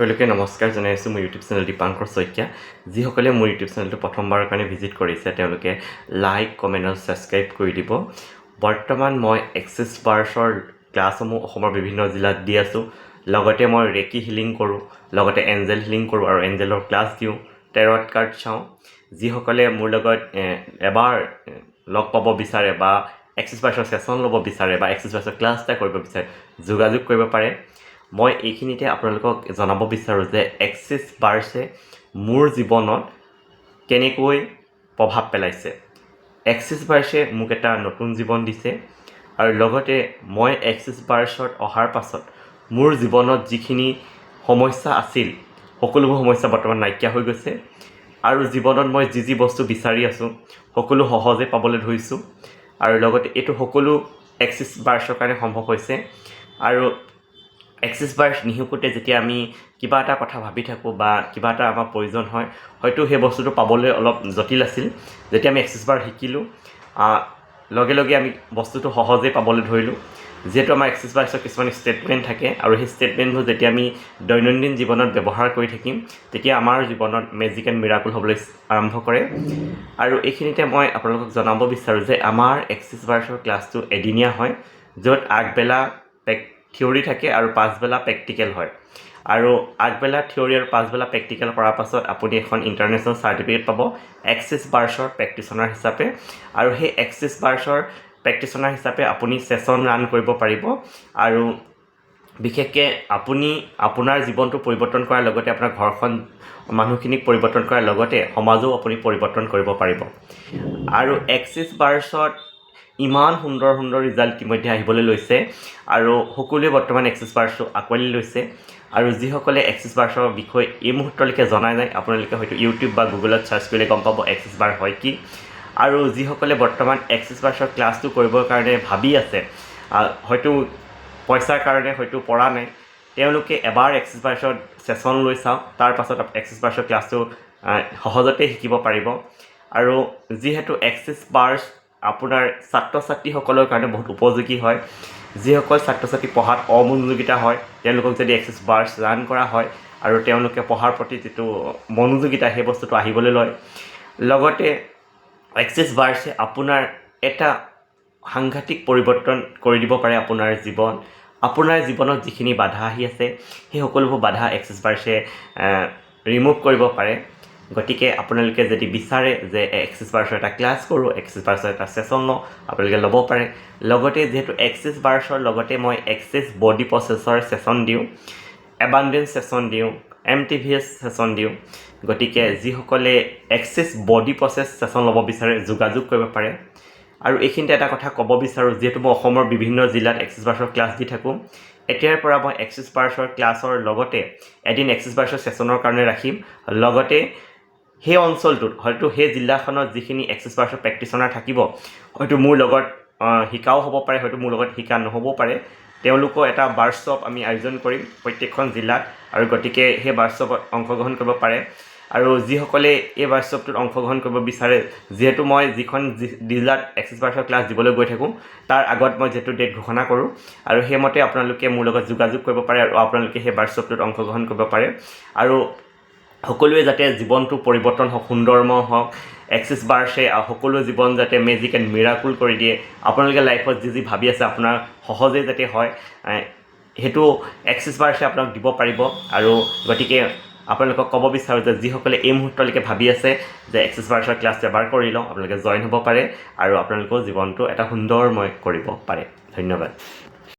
সকলোকে নমস্কাৰ জনাইছোঁ মোৰ ইউটিউব চেনেল দীপাংকৰ শইকীয়া। যিসকলে মোৰ ইউটিউব চেনেলটো প্ৰথমবাৰৰ কাৰণে ভিজিট কৰিছে তেওঁলোকে লাইক, কমেণ্ট আৰু ছাবস্ক্ৰাইব কৰি দিব। বৰ্তমান মই এক্সিছ বাৰ্ছৰ ক্লাছসমূহ অসমৰ বিভিন্ন জিলাত দি আছোঁ। লগতে মই ৰেকি হিলিং কৰোঁ, লগতে এঞ্জেল হিলিং কৰোঁ আৰু এঞ্জেলৰ ক্লাছ দিওঁ, টেৰট কাৰ্ড চাওঁ। যিসকলে মোৰ লগত এবাৰ লগ পাব বিচাৰে বা এক্সিছ বাৰ্ছৰ ছেশ্যন ল'ব বিচাৰে বা এক্সিছ বাৰ্ছৰ ক্লাছ এটা কৰিব বিচাৰে যোগাযোগ কৰিব পাৰে। মই এইখিনিতে আপোনালোকক জনাব বিচাৰোঁ যে এক্সিছ বাৰ্ছে মোৰ জীৱনত কেনেকৈ প্ৰভাৱ পেলাইছে। এক্সিছ বাৰ্ছে মোক এটা নতুন জীৱন দিছে আৰু লগতে মই এক্সিছ বাৰ্ছত অহাৰ পাছত মোৰ জীৱনত যিখিনি সমস্যা আছিল সকলোবোৰ সমস্যা বৰ্তমান নাইকিয়া হৈ গৈছে আৰু জীৱনত মই যি বস্তু বিচাৰি আছোঁ সকলো সহজে পাবলৈ ধৰিছোঁ আৰু লগতে এইটো সকলো এক্সিছ বাৰ্ছৰ কাৰণে সম্ভৱ হৈছে। আৰু এক্সিছ বাৰ্ছ নিশিকোঁতে যেতিয়া আমি কিবা এটা কথা ভাবি থাকোঁ বা কিবা এটা আমাৰ প্ৰয়োজন হয়, হয়তো সেই বস্তুটো পাবলৈ অলপ জটিল আছিল। যেতিয়া আমি এক্সিছ বাৰ্ছ শিকিলোঁ লগে লগে আমি বস্তুটো সহজেই পাবলৈ ধৰিলোঁ। যিহেতু আমাৰ এক্সিছ বাৰ্ছৰ কিছুমান ষ্টেটমেণ্ট থাকে আৰু সেই ষ্টেটমেণ্টবোৰ যেতিয়া আমি দৈনন্দিন জীৱনত ব্যৱহাৰ কৰি থাকিম তেতিয়া আমাৰ জীৱনত মেজিক এণ্ড মিৰাকুল হ'বলৈ আৰম্ভ কৰে। আৰু এইখিনিতে মই আপোনালোকক জনাব বিচাৰোঁ যে আমাৰ এক্সিছ বাৰ্ছৰ ক্লাছটো এদিনীয়া হয়, য'ত আগবেলা থিয়ৰী থাকে আৰু পাছবেলা প্ৰেক্টিকেল হয়। আৰু আগবেলা থিয়ৰী আৰু পাছবেলা প্ৰেক্টিকেল কৰাৰ পাছত আপুনি এখন ইণ্টাৰনেশ্যনেল চাৰ্টিফিকেট পাব এক্সিছ বাৰ্ছৰ প্ৰেক্টিচনাৰ হিচাপে। আৰু সেই এক্সিছ বাৰ্ছৰ প্ৰেক্টিচনাৰ হিচাপে আপুনি ছেশ্যন ৰান কৰিব পাৰিব আৰু বিশেষকৈ আপুনি আপোনাৰ জীৱনটো পৰিৱৰ্তন কৰাৰ লগতে আপোনাৰ ঘৰখন মানুহখিনিক পৰিৱৰ্তন কৰাৰ লগতে সমাজো আপুনি পৰিৱৰ্তন কৰিব পাৰিব। আৰু এক্সিছ বাৰ্ছত ইমান সুন্দৰ সুন্দৰ ৰিজাল্ট ইতিমধ্যে আহিবলৈ লৈছে আৰু সকলোৱে বৰ্তমান এক্সিছ বাৰ্ছটো আঁকোৱালি লৈছে। আৰু যিসকলে এক্সিছ বাৰ্ছৰ বিষয়ে এই মুহূৰ্তলৈকে জনা নাই আপোনালোকে হয়তো ইউটিউব বা গুগলত ছাৰ্চ কৰিলে গম পাব এক্সিছ বাৰ হয় কি। আৰু যিসকলে বৰ্তমান এক্সিছ বাৰ্ছৰ ক্লাছটো কৰিবৰ কাৰণে ভাবি আছে, হয়তো পইচাৰ কাৰণে হয়তো পৰা নাই, তেওঁলোকে এবাৰ এক্সিছ বাৰ্ছৰ ছেশ্যন লৈ চাওক, তাৰ পাছত এক্সিছ বাৰ্ছৰ ক্লাছটো সহজতে শিকিব পাৰিব। আৰু যিহেতু এক্সিছ বাৰ্ছ আপোনাৰ ছাত্ৰ ছাত্ৰীসকলৰ কাৰণে বহুত উপযোগী হয়। যিসকল ছাত্ৰ ছাত্ৰী পঢ়াত অমনোযোগিতা হয় তেওঁলোকক যদি এক্সিছ বাৰ্ছ ৰান কৰা হয় আৰু তেওঁলোকে পঢ়াৰ প্ৰতি যিটো মনোযোগিতা সেই বস্তুটো আহিবলৈ লয়। লগতে এক্সিছ বাৰ্ছে আপোনাৰ এটা সাংঘাতিক পৰিৱৰ্তন কৰি দিব পাৰে আপোনাৰ জীৱন। আপোনাৰ জীৱনত যিখিনি বাধা আহি আছে সেই সকলোবোৰ বাধা এক্সিছ বাৰ্ছে ৰিমুভ কৰিব পাৰে। গতিকে আপোনালোকে যদি বিচাৰে যে এক্সিছ বাৰ্ছৰ এটা ক্লাছ কৰোঁ, এক্সিছ বাৰ্ছৰ এটা ছেশ্যন লওঁ, আপোনালোকে ল'ব পাৰে। লগতে যিহেতু এক্সিছ বাৰ্ছৰ লগতে মই এক্সিছ বডি প্ৰচেছৰ ছেশ্যন দিওঁ, এবাণ্ডেঞ্চ ছেশ্যন দিওঁ, MTVS ছেশ্যন দিওঁ। গতিকে যিসকলে এক্সিছ বডি প্ৰচেছ ছেশ্যন ল'ব বিচাৰে যোগাযোগ কৰিব পাৰে। আৰু এইখিনিতে এটা কথা ক'ব বিচাৰোঁ, যিহেতু মই অসমৰ বিভিন্ন জিলাত এক্সিছ বাৰ্ছৰ ক্লাছ দি থাকোঁ, এতিয়াৰ পৰা মই এক্সিছ বাৰ্ছৰ ক্লাছৰ লগতে এদিন এক্সিছ বাৰ্ছৰ ছেশ্যনৰ কাৰণে ৰাখিম। লগতে সেই অঞ্চলটোত হয়তো সেই জিলাখনত যিখিনি এক্সিছ বাৰ্ছৰ প্ৰেক্টিচনাৰ থাকিব হয়তো মোৰ লগত শিকাও হ'ব পাৰে, হয়তো মোৰ লগত শিকা নহ'বও পাৰে। তেওঁলোকৰ এটা ৱাৰ্কশ্বপ আমি আয়োজন কৰিম প্ৰত্যেকখন জিলাত আৰু গতিকে সেই ৱাৰ্কশ্বপত অংশগ্ৰহণ কৰিব পাৰে। আৰু যিসকলে এই ৱাৰ্কশ্বপটোত অংশগ্ৰহণ কৰিব বিচাৰে, যিহেতু মই যিখন জিলাত এক্সিছ বাৰ্ছৰ ক্লাছ দিবলৈ গৈ থাকোঁ তাৰ আগত মই যিহেতু ডেট ঘোষণা কৰোঁ আৰু সেইমতে আপোনালোকে মোৰ লগত যোগাযোগ কৰিব পাৰে আৰু আপোনালোকে সেই ৱাৰ্কশ্বপটোত অংশগ্ৰহণ কৰিব পাৰে। আৰু সকলোৱে যাতে জীৱনটো পৰিৱৰ্তন হওক, সুন্দৰময় হওক, এক্সিছ বাৰ্ছে সকলো জীৱন যাতে মেজিক এণ্ড মিৰাকুল কৰি দিয়ে, আপোনালোকে লাইফত যি ভাবি আছে আপোনাৰ সহজেই যাতে হয় সেইটো এক্সিছ বাৰ্ছে আপোনাক দিব পাৰিব। আৰু গতিকে আপোনালোকক ক'ব বিচাৰোঁ যে যিসকলে এই মুহূৰ্তলৈকে ভাবি আছে যে এক্সিছ বাৰ্ছৰ ক্লাছটো এবাৰ কৰি লওঁ, আপোনালোকে জইন হ'ব পাৰে আৰু আপোনালোকৰ জীৱনটো এটা সুন্দৰময় কৰিব পাৰে। ধন্যবাদ।